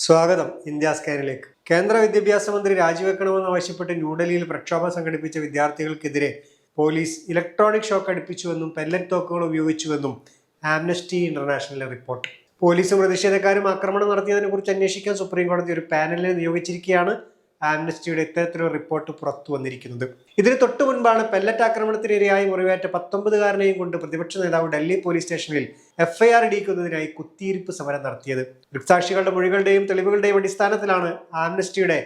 സ്വാഗതം ഇന്ത്യ സ്കാനിലേക്ക്. കേന്ദ്ര വിദ്യാഭ്യാസ മന്ത്രി രാജിവെക്കണമെന്ന് ആവശ്യപ്പെട്ട് ന്യൂഡൽഹിയിൽ പ്രക്ഷോഭം സംഘടിപ്പിച്ച വിദ്യാർത്ഥികൾക്കെതിരെ പോലീസ് ഇലക്ട്രോണിക് ഷോക്ക് അടുപ്പിച്ചുവെന്നും പെല്ലറ്റ് തോക്കുകൾ ഉപയോഗിച്ചുവെന്നും ആംനസ്റ്റി ഇന്റർനാഷണൽ റിപ്പോർട്ട്. പോലീസും പ്രതിഷേധക്കാരും ആക്രമണം നടത്തിയതിനെ കുറിച്ച് അന്വേഷിക്കാൻ സുപ്രീം കോടതി ഒരു പാനലിനെ നിയോഗിച്ചിരിക്കുകയാണ്. ആംനസ്റ്റിയുടെ ഇത്തരത്തിലൊരു റിപ്പോർട്ട് പുറത്തു വന്നിരിക്കുന്നത്. ഇതിന് തൊട്ടു മുൻപാണ് പെല്ലറ്റ് ആക്രമണത്തിനിരയായി മുറിവേറ്റ 19കാരനെയും കൊണ്ട് പ്രതിപക്ഷ നേതാവ് ഡൽഹി പോലീസ് സ്റ്റേഷനിൽ FIR ഇടിക്കുന്നതിനായി കുത്തിയിരിപ്പ് സമരം നടത്തിയത്. ദൃക്സാക്ഷികളുടെ മൊഴികളുടെയും തെളിവുകളുടെയും അടിസ്ഥാനത്തിലാണ് ആംനസ്റ്റിയുടെ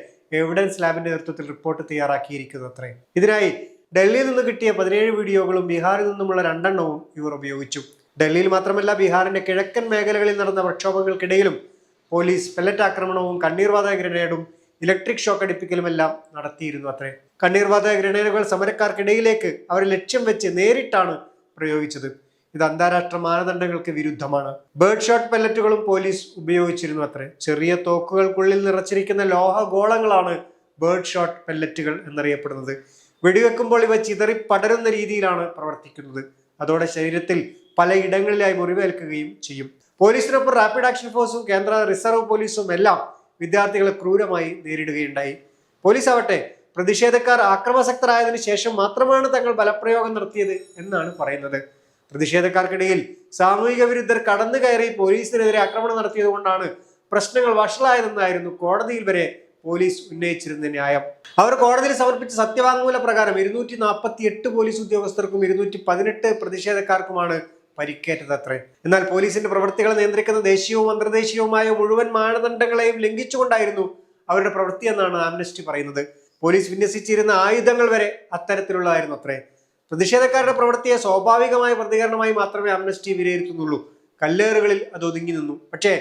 എവിഡൻസ് ലാബിന്റെ നേതൃത്വത്തിൽ റിപ്പോർട്ട് തയ്യാറാക്കിയിരിക്കുന്നത്. ഇതിനായി ഡൽഹിയിൽ നിന്ന് കിട്ടിയ 17 വീഡിയോകളും ബീഹാറിൽ നിന്നുമുള്ള 2 എണ്ണവും ഇവർ ഉപയോഗിച്ചു. ഡൽഹിയിൽ മാത്രമല്ല, ബീഹാറിന്റെ കിഴക്കൻ മേഖലകളിൽ നടന്ന പ്രക്ഷോഭങ്ങൾക്കിടയിലും പോലീസ് പെല്ലറ്റ് ആക്രമണവും കണ്ണീർവാതക ഗ്രനേഡും ഇലക്ട്രിക് ഷോക്ക് അടിപ്പിക്കലുമെല്ലാം നടത്തിയിരുന്നു. കണ്ണീർവാതക ഗ്രനേഡുകൾ സമരക്കാർക്കിടയിലേക്ക് അവരെ ലക്ഷ്യം വെച്ച് നേരിട്ടാണ് പ്രയോഗിച്ചത്. ഇത് അന്താരാഷ്ട്ര മാനദണ്ഡങ്ങൾക്ക് വിരുദ്ധമാണ്. ബേർഡ് ഷോട്ട് പെല്ലറ്റുകളും പോലീസ് ഉപയോഗിച്ചിരുന്നു. ചെറിയ തോക്കുകൾക്കുള്ളിൽ നിറച്ചിരിക്കുന്ന ലോഹ ഗോളങ്ങളാണ് ബേർഡ് ഷോട്ട് പെല്ലറ്റുകൾ എന്നറിയപ്പെടുന്നത്. വെടിവെക്കുമ്പോൾ ഇവ ചിതറി പടരുന്ന രീതിയിലാണ് പ്രവർത്തിക്കുന്നത്. അതോടെ ശരീരത്തിൽ പലയിടങ്ങളിലായി മുറിവേൽക്കുകയും ചെയ്യും. പോലീസിനൊപ്പം റാപ്പിഡ് ആക്ഷൻ ഫോഴ്സും കേന്ദ്ര റിസർവ് പോലീസും എല്ലാം വിദ്യാർത്ഥികളെ ക്രൂരമായി നേരിടുകയുണ്ടായി. പോലീസ് ആവട്ടെ പ്രതിഷേധക്കാർ ആക്രമാസക്തരായതിനു ശേഷം മാത്രമാണ് തങ്ങൾ ബലപ്രയോഗം നടത്തിയത് എന്നാണ് പറയുന്നത്. പ്രതിഷേധക്കാർക്കിടയിൽ സാമൂഹിക വിരുദ്ധർ കടന്നു കയറി പോലീസിനെതിരെ ആക്രമണം നടത്തിയത് കൊണ്ടാണ് പ്രശ്നങ്ങൾ വഷളായതെന്നായിരുന്നു കോടതിയിൽ വരെ പോലീസ് ഉന്നയിച്ചിരുന്ന ന്യായം. അവർ കോടതിയിൽ സമർപ്പിച്ച സത്യവാങ്മൂല പ്രകാരം 248 പോലീസ് ഉദ്യോഗസ്ഥർക്കും 218 പ്രതിഷേധക്കാർക്കുമാണ് പരിക്കേറ്റത്. എന്നാൽ പോലീസിന്റെ പ്രവൃത്തികളെ നിയന്ത്രിക്കുന്ന ദേശീയവും അന്തർദേശീയവുമായ മുഴുവൻ മാനദണ്ഡങ്ങളെയും ലംഘിച്ചുകൊണ്ടായിരുന്നു അവരുടെ പ്രവൃത്തി എന്നാണ് ആംനസ്റ്റി പറയുന്നത്. പോലീസ് വിന്യസിച്ചിരുന്ന ആയുധങ്ങൾ വരെ അത്തരത്തിലുള്ളതായിരുന്നു. പ്രതിഷേധക്കാരുടെ പ്രവൃത്തിയെ സ്വാഭാവികമായ പ്രതികരണമായി മാത്രമേ ആംനസ്റ്റി വിലയിരുത്തുന്നുള്ളൂ. കല്ലേറുകളിൽ അത് ഒതുങ്ങി നിന്നു. പക്ഷേ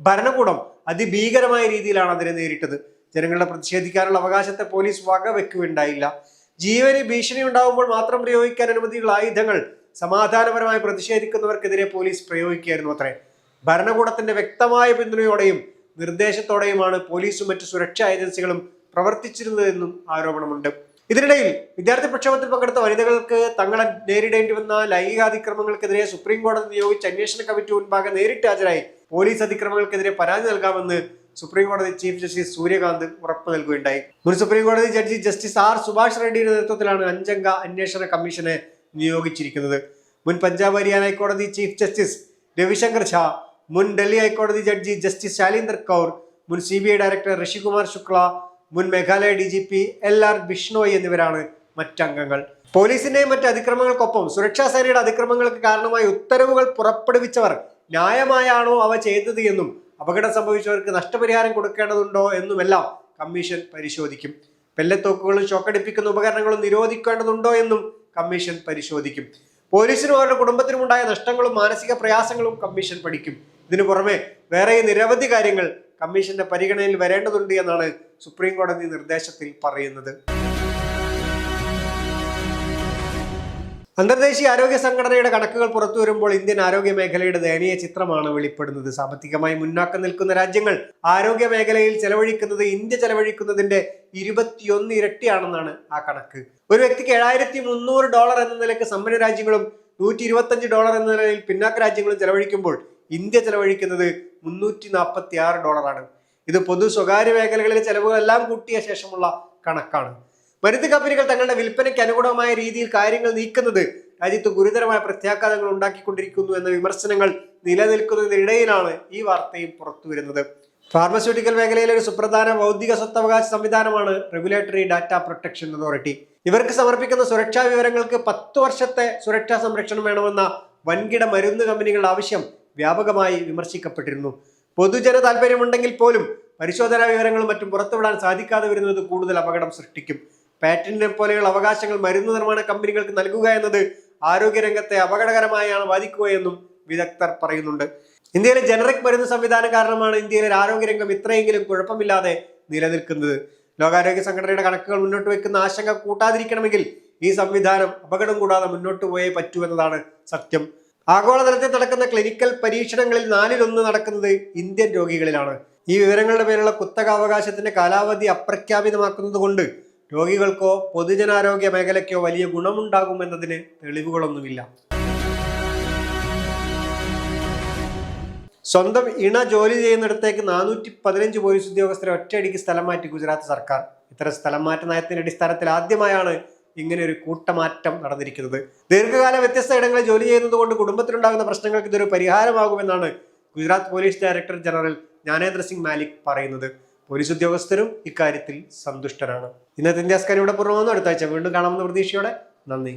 ഭരണകൂടം അതിഭീകരമായ രീതിയിലാണ് അതിനെ നേരിട്ടത്. ജനങ്ങളുടെ പ്രതിഷേധിക്കാനുള്ള അവകാശത്തെ പോലീസ് വകവെക്കുകയുണ്ടായില്ല. ജീവന് ഭീഷണി ഉണ്ടാകുമ്പോൾ മാത്രം പ്രയോഗിക്കാൻ അനുമതിയുള്ള ആയുധങ്ങൾ സമാധാനപരമായി പ്രതിഷേധിക്കുന്നവർക്കെതിരെ പോലീസ് പ്രയോഗിക്കുകയായിരുന്നു. ഭരണകൂടത്തിന്റെ വ്യക്തമായ പിന്തുണയോടെയും നിർദ്ദേശത്തോടെയുമാണ് പോലീസും മറ്റു സുരക്ഷാ ഏജൻസികളും പ്രവർത്തിച്ചിരുന്നതെന്നും ആരോപണമുണ്ട്. ഇതിനിടയിൽ വിദ്യാർത്ഥി പ്രക്ഷോഭത്തിൽ പങ്കെടുത്ത വനിതകൾക്ക് തങ്ങളെ നേരിടേണ്ടി വന്ന ലൈംഗികാതിക്രമങ്ങൾക്കെതിരെ സുപ്രീം കോടതി നിയോഗിച്ച അന്വേഷണ കമ്മിറ്റി മുൻപാകെ നേരിട്ട് ഹാജരായി പോലീസ് അതിക്രമങ്ങൾക്കെതിരെ പരാതി നൽകാമെന്ന് സുപ്രീം കോടതി ചീഫ് ജസ്റ്റിസ് സൂര്യകാന്ത് ഉറപ്പ് നൽകുകയുണ്ടായി. മുൻ സുപ്രീം കോടതി ജഡ്ജി ജസ്റ്റിസ് R സുഭാഷ് റെഡ്ഡിയുടെ നേതൃത്വത്തിലാണ് 5 അംഗ അന്വേഷണ കമ്മീഷനെ നിയോഗിച്ചിരിക്കുന്നത്. മുൻ പഞ്ചാബ് ഹരിയാന ഹൈക്കോടതി ചീഫ് ജസ്റ്റിസ് രവിശങ്കർ ഝാ, മുൻ ഡൽഹി ഹൈക്കോടതി ജഡ്ജി ജസ്റ്റിസ് ശാലീന്ദർ കൗർ, മുൻ CBI ഡയറക്ടർ ഋഷികുമാർ ശുക്ല, മുൻ മേഘാലയ DGP LR ബിഷ്ണോയ് എന്നിവരാണ് മറ്റംഗങ്ങൾ. പോലീസിന്റെയും മറ്റ് അതിക്രമങ്ങൾക്കൊപ്പം സുരക്ഷാ സേനയുടെ അതിക്രമങ്ങൾക്ക് കാരണമായി ഉത്തരവുകൾ പുറപ്പെടുവിച്ചവർ ന്യായമായാണോ അവ ചെയ്തത് എന്നും അപകടം സംഭവിച്ചവർക്ക് നഷ്ടപരിഹാരം കൊടുക്കേണ്ടതുണ്ടോ എന്നുമെല്ലാം കമ്മീഷൻ പരിശോധിക്കും. പെല്ലത്തോക്കുകളും ഷോക്കടിപ്പിക്കുന്ന ഉപകരണങ്ങളും നിരോധിക്കേണ്ടതുണ്ടോ എന്നും കമ്മീഷൻ പരിശോധിക്കും. പോലീസിനും അവരുടെ കുടുംബത്തിനും ഉണ്ടായ നഷ്ടങ്ങളും മാനസിക പ്രയാസങ്ങളും കമ്മീഷൻ പഠിക്കും. ഇതിനു പുറമെ വേറെ നിരവധി കാര്യങ്ങൾ കമ്മീഷന്റെ പരിഗണനയിൽ വരേണ്ടതുണ്ട് എന്നാണ് സുപ്രീം കോടതി നിർദ്ദേശത്തിൽ പറയുന്നത്. അന്തർദേശീയ ആരോഗ്യ സംഘടനയുടെ കണക്കുകൾ പുറത്തു വരുമ്പോൾ ഇന്ത്യൻ ആരോഗ്യ മേഖലയുടെ ദയനീയ ചിത്രമാണ് വെളിപ്പെടുന്നത്. സാമ്പത്തികമായി മുന്നാക്കം നിൽക്കുന്ന രാജ്യങ്ങൾ ആരോഗ്യ മേഖലയിൽ ചെലവഴിക്കുന്നത് ഇന്ത്യ ചെലവഴിക്കുന്നതിന്റെ 21 ഇരട്ടിയാണെന്നാണ് ആ കണക്ക്. ഒരു വ്യക്തിക്ക് $7,300 എന്ന നിലയ്ക്ക് സമ്പന്ന രാജ്യങ്ങളും $125 എന്ന നിലയിൽ പിന്നാക്ക രാജ്യങ്ങളും ചെലവഴിക്കുമ്പോൾ ഇന്ത്യ ചെലവഴിക്കുന്നത് $346. ഇത് പൊതു സ്വകാര്യ മേഖലകളിലെ ചെലവുകളെല്ലാം കൂട്ടിയ ശേഷമുള്ള കണക്കാണ്. മരുന്ന് കമ്പനികൾ തങ്ങളുടെ വിൽപ്പനയ്ക്ക് അനുകൂലമായ രീതിയിൽ കാര്യങ്ങൾ നീക്കുന്നത് രാജ്യത്ത് ഗുരുതരമായ പ്രത്യാഘാതങ്ങൾ ഉണ്ടാക്കിക്കൊണ്ടിരിക്കുന്നു എന്ന വിമർശനങ്ങൾ നിലനിൽക്കുന്നതിനിടയിലാണ് ഈ വാർത്തയും പുറത്തു വരുന്നത്. ഫാർമസ്യൂട്ടിക്കൽ മേഖലയിലെ ഒരു സുപ്രധാന ബൗദ്ധിക സ്വത്തവകാശ സംവിധാനമാണ് റെഗുലേറ്ററി ഡാറ്റ പ്രൊട്ടക്ഷൻ അതോറിറ്റി. ഇവർക്ക് സമർപ്പിക്കുന്ന സുരക്ഷാ വിവരങ്ങൾക്ക് 10 വർഷത്തെ സുരക്ഷാ സംരക്ഷണം വേണമെന്ന വൻകിട മരുന്ന് കമ്പനികളുടെ ആവശ്യം വ്യാപകമായി വിമർശിക്കപ്പെട്ടിരുന്നു. പൊതുജന താല്പര്യമുണ്ടെങ്കിൽ പോലും പരിശോധനാ വിവരങ്ങളും മറ്റും പുറത്തുവിടാൻ സാധിക്കാതെ വരുന്നത് കൂടുതൽ അപകടം സൃഷ്ടിക്കും. പാറ്റന്റിനെ പോലെയുള്ള അവകാശങ്ങൾ മരുന്ന് നിർമ്മാണ കമ്പനികൾക്ക് നൽകുക എന്നത് ആരോഗ്യരംഗത്തെ അപകടകരമായാണ് ബാധിക്കുകയെന്നും വിദഗ്ധർ പറയുന്നുണ്ട്. ഇന്ത്യയിലെ ജനറിക് മരുന്ന് സംവിധാനം കാരണമാണ് ഇന്ത്യയിലെ ആരോഗ്യരംഗം ഇത്രയെങ്കിലും കുഴപ്പമില്ലാതെ നിലനിൽക്കുന്നത്. ലോകാരോഗ്യ സംഘടനയുടെ കണക്കുകൾ മുന്നോട്ട് വെക്കുന്ന ആശങ്ക കൂട്ടാതിരിക്കണമെങ്കിൽ ഈ സംവിധാനം അപകടം കൂടാതെ മുന്നോട്ട് പോയേ പറ്റൂ എന്നതാണ് സത്യം. ആഗോളതലത്തിൽ നടക്കുന്ന ക്ലിനിക്കൽ പരീക്ഷണങ്ങളിൽ 4/1 നടക്കുന്നത് ഇന്ത്യൻ രോഗികളിലാണ്. ഈ വിവരങ്ങളുടെ പേരുള്ള കുത്തകാവകാശത്തിന്റെ കാലാവധി അപ്രഖ്യാപിതമാക്കുന്നത് കൊണ്ട് രോഗികൾക്കോ പൊതുജനാരോഗ്യ മേഖലയ്ക്കോ വലിയ ഗുണമുണ്ടാകുമെന്നതിന് തെളിവുകളൊന്നുമില്ല. സ്വന്തം ഇണ ജോലി ചെയ്യുന്നിടത്തേക്ക് 415 പോലീസ് ഉദ്യോഗസ്ഥരെ ഒറ്റയടിക്ക് സ്ഥലം മാറ്റി ഗുജറാത്ത് സർക്കാർ. ഇത്തരം സ്ഥലം മാറ്റ നയത്തിന്റെ അടിസ്ഥാനത്തിൽ ആദ്യമായാണ് ഇങ്ങനെ ഒരു കൂട്ടമാറ്റം നടന്നിരിക്കുന്നത്. ദീർഘകാല വ്യത്യസ്ത ഇടങ്ങളിൽ ജോലി ചെയ്യുന്നത് കൊണ്ട് കുടുംബത്തിലുണ്ടാകുന്ന പ്രശ്നങ്ങൾക്ക് ഇതൊരു പരിഹാരമാകുമെന്നാണ് Gujarat police director general Gyanendra Singh Malik പറയുന്നത്. പോലീസ് ഉദ്യോഗസ്ഥരും ഇക്കാര്യത്തിൽ സന്തുഷ്ടരാണ്. ഇന്നത്തെ ഇന്ത്യ സ്കാൻ ഇവിടെ പൂർണ്ണമാകുന്നു. അടുത്ത ആഴ്ച വീണ്ടും കാണാമെന്ന പ്രതീക്ഷയോടെ നന്ദി.